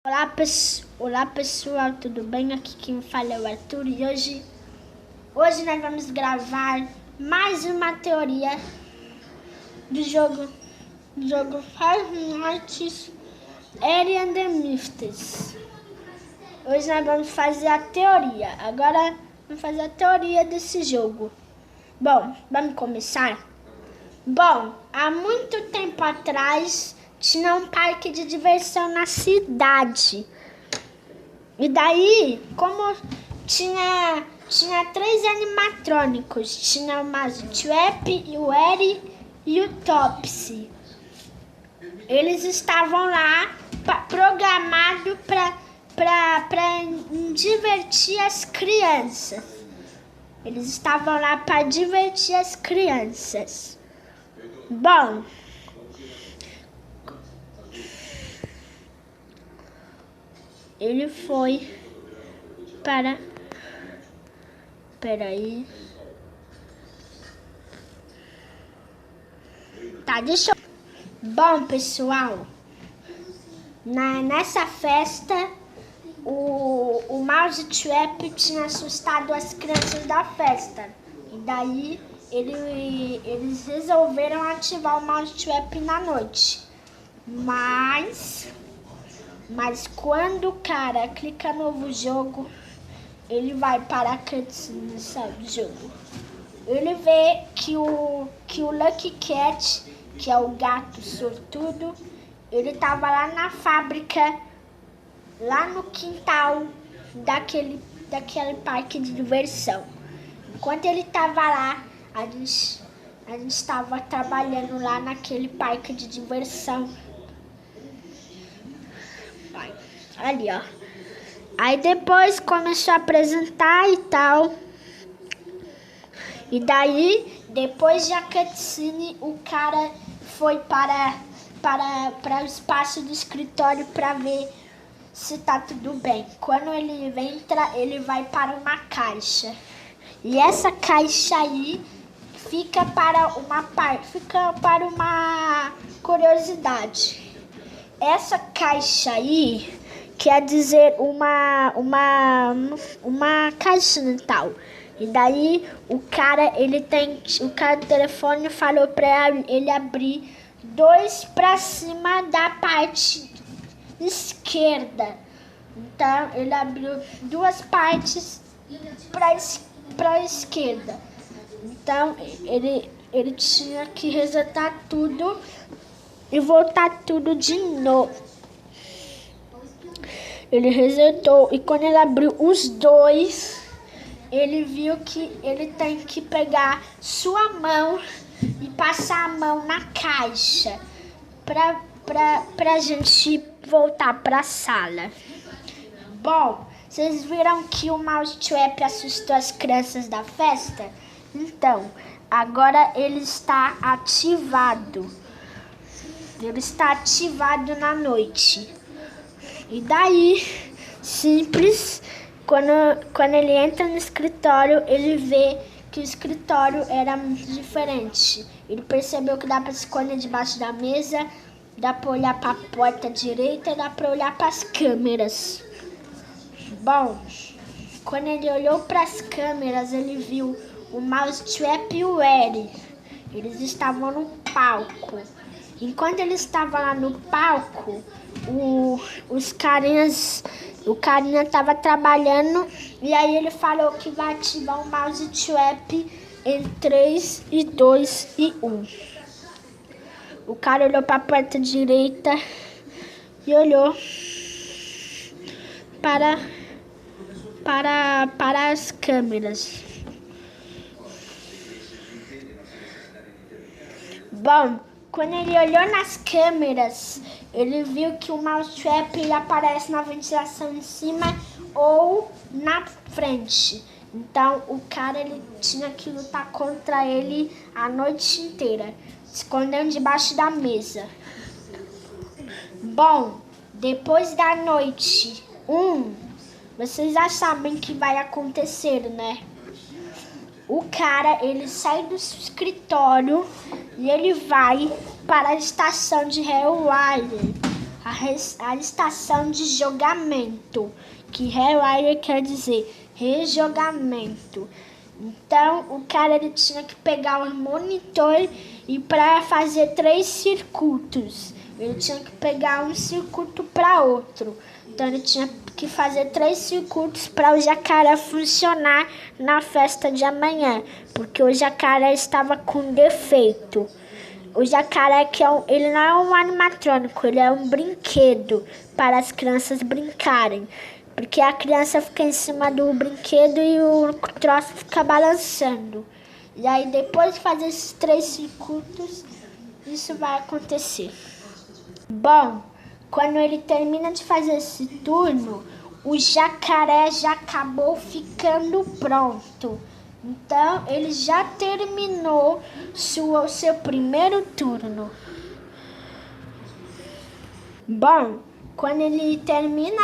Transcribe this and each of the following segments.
Olá pessoal, tudo bem? Aqui quem fala é o Arthur e hoje nós vamos gravar mais uma teoria do jogo Five Nights at the Mysteries. Hoje nós vamos fazer a teoria. Agora vamos fazer a teoria desse jogo. Bom, vamos começar? Bom, há muito tempo atrás tinha um parque de diversão na cidade. E daí, como tinha 3 animatrônicos, tinha o Mousetrap, o Eri e o Topsy. Eles estavam lá programados para divertir as crianças. Eles estavam lá para divertir as crianças. Bom, ele foi para... Peraí. Tá, deixa eu... Bom, pessoal, nessa festa, o Mousetrap tinha assustado as crianças da festa. E daí, eles resolveram ativar o Mousetrap na noite. Mas quando o cara clica no novo jogo, ele vai para a cutscene do jogo. Ele vê que o Lucky Cat, que é o gato sortudo, ele tava lá na fábrica, lá no quintal daquele parque de diversão. Enquanto ele tava lá, a gente estava trabalhando lá naquele parque de diversão. Ali, ó. Aí depois começou a apresentar e tal. E daí, depois da cutscene, o cara foi para o espaço do escritório para ver se tá tudo bem. Quando ele entra, ele vai para uma caixa. E essa caixa aí fica para uma curiosidade. Essa caixa aí quer dizer uma caixa tal. E daí o cara do telefone falou para ele abrir 2 para cima da parte esquerda. Então ele abriu 2 partes para a esquerda. Então ele tinha que resetar tudo e voltar tudo de novo. Ele resetou e quando ele abriu os 2, ele viu que ele tem que pegar sua mão e passar a mão na caixa pra gente voltar pra sala. Bom, vocês viram que o Mousetrap assustou as crianças da festa? Então, agora ele está ativado. Ele está ativado na noite. E daí, simples, quando ele entra no escritório, ele vê que o escritório era muito diferente. Ele percebeu que dá para se esconder debaixo da mesa, dá para olhar para a porta direita, dá para olhar para as câmeras. Bom, quando ele olhou para as câmeras, ele viu o Mousetrap e o Eri. Eles estavam no palco. Enquanto ele estava lá no palco, o carinha estava trabalhando e aí ele falou que vai ativar o Mousetrap em 3, 2 e 1. O cara olhou para a porta direita e olhou para as câmeras. Bom, quando ele olhou nas câmeras, ele viu que o Mousetrap aparece na ventilação em cima ou na frente. Então, o cara ele tinha que lutar contra ele a noite inteira, escondendo debaixo da mesa. Bom, depois da noite 1, vocês já sabem o que vai acontecer, né? O cara, ele sai do escritório e ele vai para a estação de Hellwire. a estação de jogamento, que rewire quer dizer rejogamento. Então, o cara ele tinha que pegar o monitor e para fazer 3 circuitos. Ele tinha que pegar um circuito para outro. Então, ele tinha que fazer 3 circuitos para o jacaré funcionar na festa de amanhã, porque o jacaré estava com defeito. O jacaré ele não é um animatrônico, ele é um brinquedo para as crianças brincarem. Porque a criança fica em cima do brinquedo e o troço fica balançando. E aí depois de fazer esses 3 circuitos, isso vai acontecer. Bom, quando ele termina de fazer esse turno, o jacaré já acabou ficando pronto. Então, ele já terminou o seu primeiro turno. Bom, quando ele termina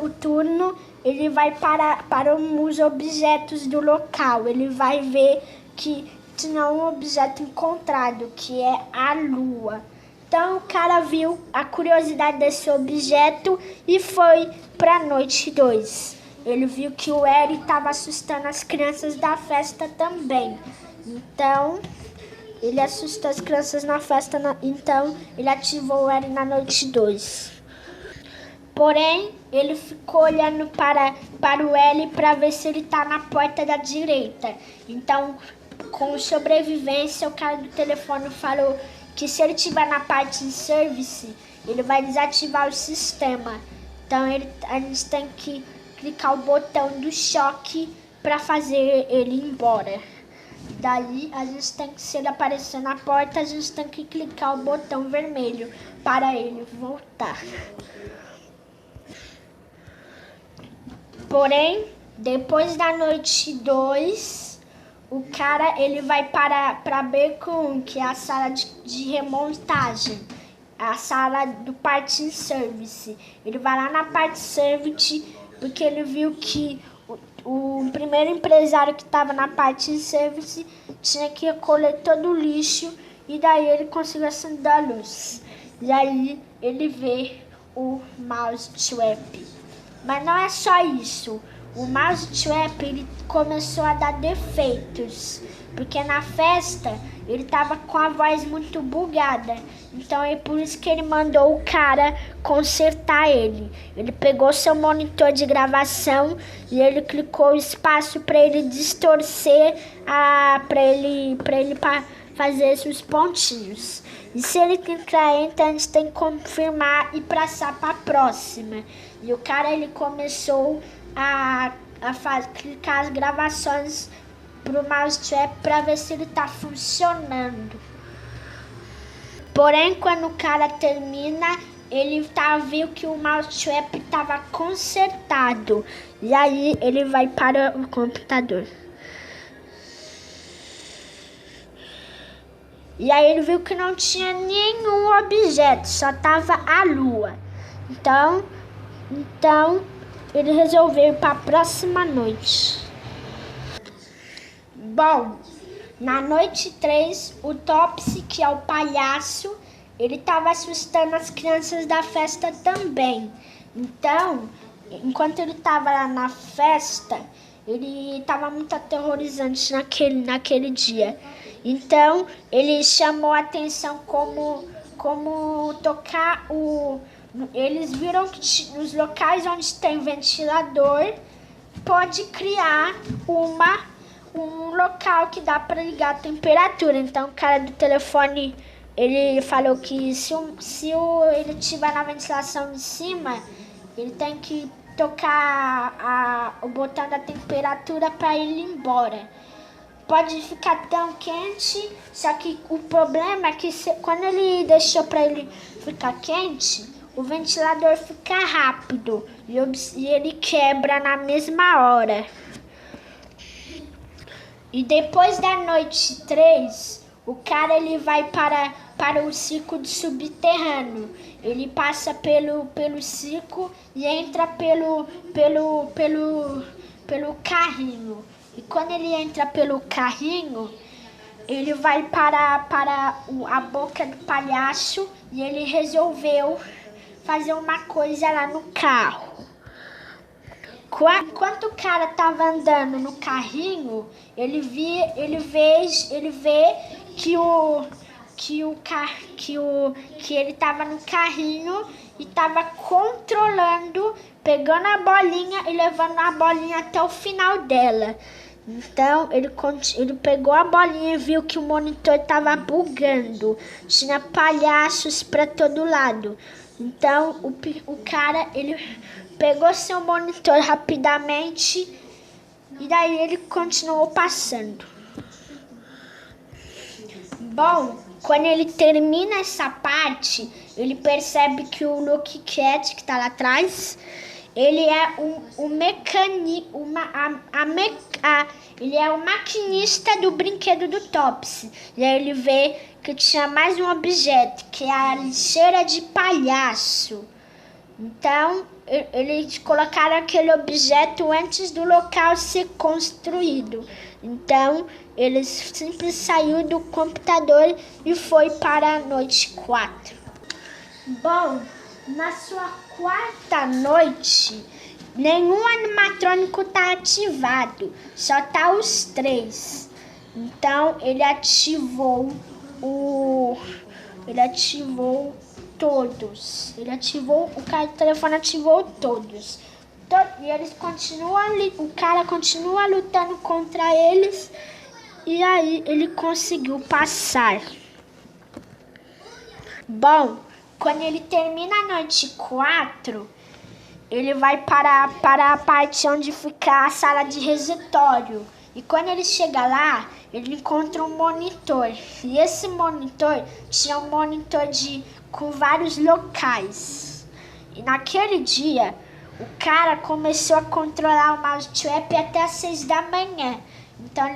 o turno, ele vai para os objetos do local. Ele vai ver que tinha um objeto encontrado, que é a lua. Então, o cara viu a curiosidade desse objeto e foi para a noite 2. Ele viu que o Eri estava assustando as crianças da festa também. Então, ele assustou as crianças na festa, então ele ativou o Eri na noite 2. Porém, ele ficou olhando para o L para ver se ele está na porta da direita. Então, com sobrevivência, o cara do telefone falou que se ele estiver na parte de service, ele vai desativar o sistema. Então, a gente tem que clicar o botão do choque para fazer ele ir embora. Daí, a gente tem que, se ele aparecer na porta, a gente tem que clicar o botão vermelho para ele voltar. Porém, depois da noite 2, o cara ele vai para B1, que é a sala de remontagem, a sala do parting service. Ele vai lá na parte service porque ele viu que o primeiro empresário que estava na parte service tinha que recolher todo o lixo e daí ele conseguiu acender a luz. E aí ele vê o Mousetrap. Mas não é só isso. O Mousetrap ele começou a dar defeitos, porque na festa ele estava com a voz muito bugada. Então é por isso que ele mandou o cara consertar ele. Ele pegou seu monitor de gravação e ele clicou o espaço para ele distorcer, para ele fazer esses pontinhos. E se ele clicar Enter, a gente tem que confirmar e passar para a próxima. E o cara ele começou a clicar as gravações pro Mousetrap para ver se ele tá funcionando. Porém, quando o cara termina, ele viu que o Mousetrap estava consertado. E aí ele vai para o computador. E aí ele viu que não tinha nenhum objeto, só tava a lua. Então ele resolveu ir para a próxima noite. Bom, na noite 3, o Topsy, que é o palhaço, ele estava assustando as crianças da festa também. Então, enquanto ele estava lá na festa, ele estava muito aterrorizante naquele dia. Então, ele chamou a atenção como tocar Eles viram que nos locais onde tem ventilador, pode criar um local que dá para ligar a temperatura. Então, o cara do telefone, ele falou que se ele estiver na ventilação de cima, ele tem que tocar o botão da temperatura para ele ir embora. Pode ficar tão quente, só que o problema é que quando ele deixou para ele ficar quente, o ventilador fica rápido e ele quebra na mesma hora. E depois da noite 3, o cara ele vai para o circo subterrâneo. Ele passa pelo circo e entra pelo carrinho. E quando ele entra pelo carrinho, ele vai para a boca do palhaço e ele resolveu fazer uma coisa lá no carro. Enquanto o cara tava andando no carrinho, ele vê que ele tava no carrinho e tava controlando, pegando a bolinha e levando a bolinha até o final dela. Então ele pegou a bolinha e viu que o monitor tava bugando, tinha palhaços para todo lado. Então o cara ele pegou seu monitor rapidamente e daí ele continuou passando. Bom, quando ele termina essa parte, ele percebe que o Luke Cat, que tá lá atrás, ele é ele é o maquinista do brinquedo do Topsy. E aí ele vê que tinha mais um objeto, que é a lixeira de palhaço. Então, eles colocaram aquele objeto antes do local ser construído. Então, ele sempre saiu do computador e foi para a noite 4. Bom, na sua quarta noite, nenhum animatrônico está ativado, só tá os 3. Então, ele ativou todos. O cara do telefone ativou todos. E eles continuam, o cara continua lutando contra eles. E aí ele conseguiu passar. Bom, quando ele termina a noite 4, ele vai para a parte onde fica a sala de resetório. E quando ele chega lá, ele encontra um monitor. E esse monitor tinha um monitor com vários locais. E naquele dia, o cara começou a controlar o mouse trap até às 6 da manhã. Então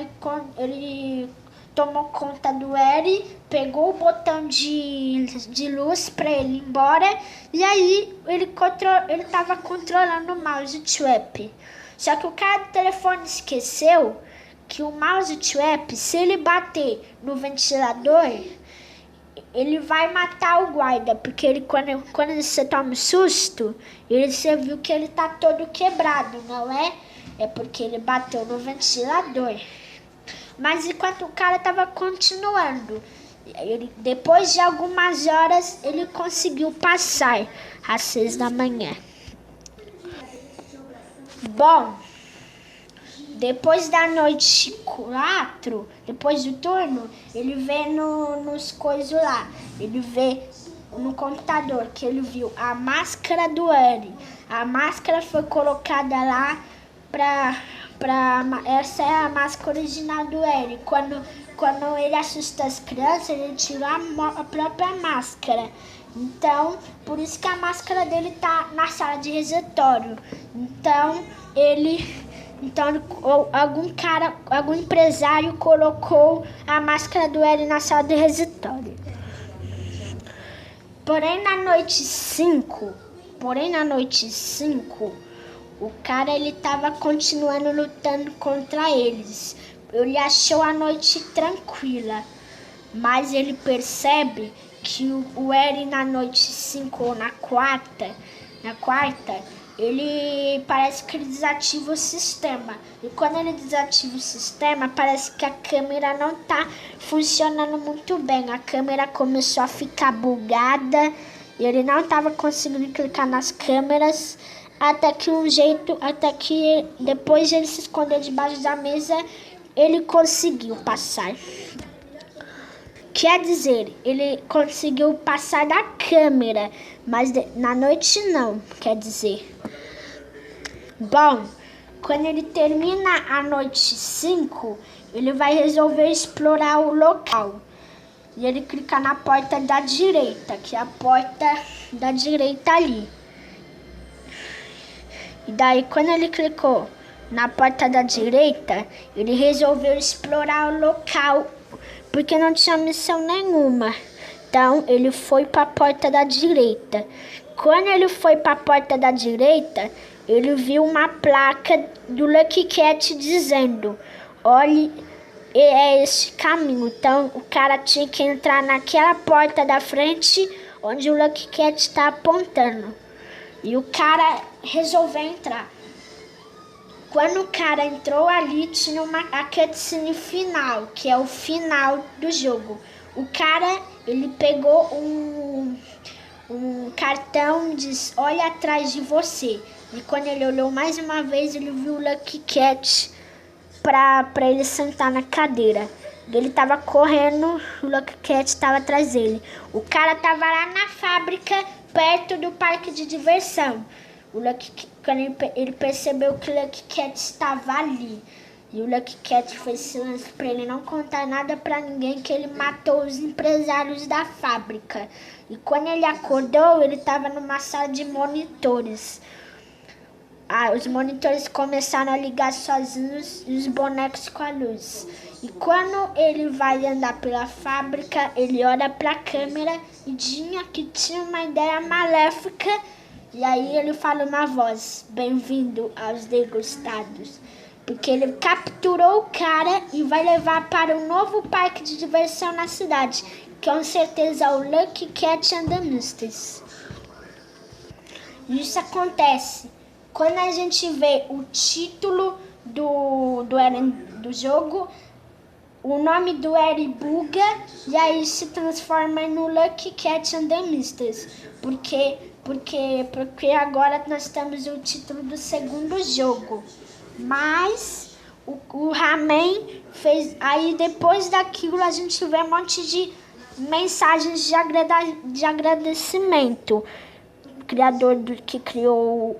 ele tomou conta do Eri, pegou o botão de luz para ele ir embora. E aí ele estava controlando o mouse trap. Só que o cara do telefone esqueceu que o mouse trap, se ele bater no ventilador, ele vai matar o guarda, porque quando você toma um susto, você viu que ele tá todo quebrado, não é? É porque ele bateu no ventilador. Mas enquanto o cara tava continuando, depois de algumas horas, ele conseguiu passar às 6 da manhã. Bom, depois da noite 4, depois do turno, ele vê nos coisas lá. Ele vê no computador que ele viu a máscara do Eri. A máscara foi colocada lá essa é a máscara original do Eri. Quando ele assusta as crianças, ele tira a própria máscara. Então, por isso que a máscara dele tá na sala de resetório. Então, algum empresário colocou a máscara do Eri na sala de resetório. Porém, na noite 5, o cara ele tava continuando lutando contra eles. Ele achou a noite tranquila, mas ele percebe que o Eri na noite 5 ou na quarta, ele parece que ele desativa o sistema. E quando ele desativa o sistema, parece que a câmera não tá funcionando muito bem. A câmera começou a ficar bugada e ele não estava conseguindo clicar nas câmeras. Até que depois de ele se esconder debaixo da mesa, ele conseguiu passar. Quer dizer, ele conseguiu passar da câmera, mas na noite não, quer dizer. Bom, quando ele termina a noite 5, ele vai resolver explorar o local. E ele clica na porta da direita, que é a porta da direita ali. E daí, quando ele clicou na porta da direita, ele resolveu explorar o local, porque não tinha missão nenhuma. Então, ele foi para a porta da direita. Quando ele foi para a porta da direita, ele viu uma placa do Lucky Cat dizendo: olhe, é esse caminho. Então, o cara tinha que entrar naquela porta da frente onde o Lucky Cat está apontando. E o cara resolveu entrar. Quando o cara entrou ali, tinha a cutscene final, que é o final do jogo. O cara, ele pegou um cartão e disse, olha atrás de você. E quando ele olhou mais uma vez, ele viu o Lucky Cat pra ele sentar na cadeira. Ele tava correndo, o Lucky Cat estava atrás dele. O cara tava lá na fábrica, perto do parque de diversão. Quando ele percebeu que o Lucky Cat estava ali. E o Lucky Cat fez silêncio para ele não contar nada para ninguém, que ele matou os empresários da fábrica. E quando ele acordou, ele estava numa sala de monitores. Os monitores começaram a ligar sozinhos e os bonecos com a luz. E quando ele vai andar pela fábrica, ele olha para a câmera e tinha uma ideia maléfica. E aí ele fala uma voz, bem-vindo aos degustados. Porque ele capturou o cara e vai levar para um novo parque de diversão na cidade, que com certeza é o Lucky Cat and the Mysteries. Isso acontece quando a gente vê o título do jogo, o nome do Eri buga e aí se transforma no Lucky Cat and the Mysteries. Porque agora nós temos o título do segundo jogo. Mas o Ramen fez. Aí depois daquilo a gente vê um monte de mensagens de agradecimento. O criador que criou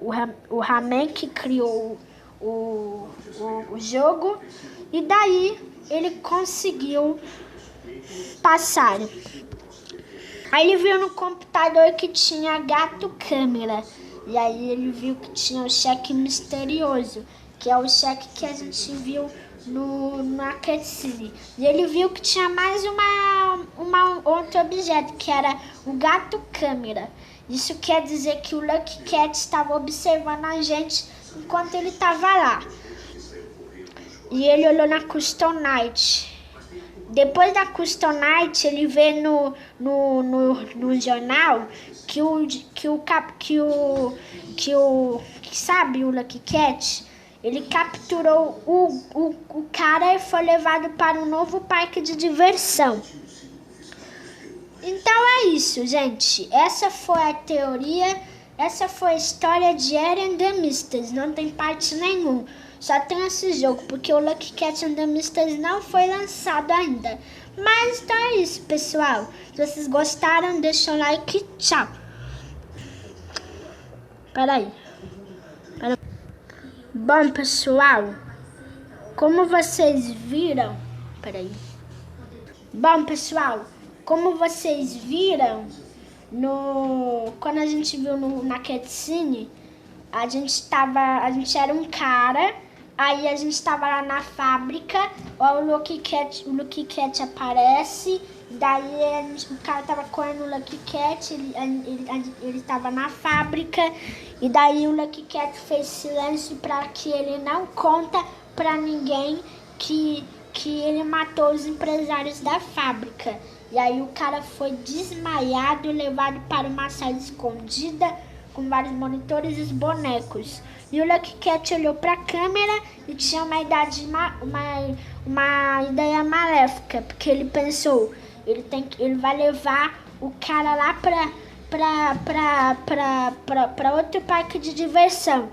o Ramen, que criou o jogo. E daí ele conseguiu passar. Aí ele viu no computador que tinha gato câmera. E aí ele viu que tinha o cheque misterioso, que é o cheque que a gente viu na cutscene. E ele viu que tinha mais outro objeto, que era o gato câmera. Isso quer dizer que o Lucky Cat estava observando a gente enquanto ele estava lá. E ele olhou na Custom Night. Depois da Custom Night, ele vê no jornal que o Lucky Cat, ele capturou o cara e foi levado para um novo parque de diversão. Então é isso, gente. Essa foi a teoria, essa foi a história de Eri and the Mysteries. Não tem parte nenhuma. Só tem esse jogo, porque o Lucky Cat and the Mysteries não foi lançado ainda. Mas então é isso, pessoal. Se vocês gostaram, deixa o like e tchau. Peraí. Bom, pessoal, como vocês viram... Bom, pessoal, como vocês viram, quando a gente viu na cutscene, a gente era um cara... Aí a gente estava lá na fábrica, o Lucky Cat aparece, daí o cara estava correndo o Lucky Cat, ele estava na fábrica, e daí o Lucky Cat fez silêncio para que ele não conta para ninguém que ele matou os empresários da fábrica. E aí o cara foi desmaiado e levado para uma sala escondida, com vários monitores e os bonecos. E o Lucky Cat olhou para a câmera e tinha uma ideia maléfica, porque ele pensou, ele vai levar o cara lá para outro parque de diversão.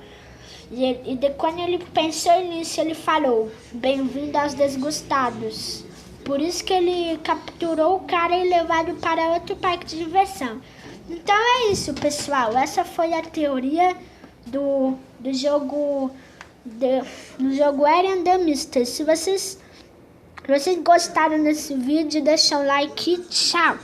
E quando ele pensou nisso, ele falou, bem-vindo aos desgostados. Por isso que ele capturou o cara e levado para outro parque de diversão. Então é isso, pessoal. Essa foi a teoria do jogo Eri and the Mysteries. Se vocês gostaram desse vídeo, deixa um like e tchau!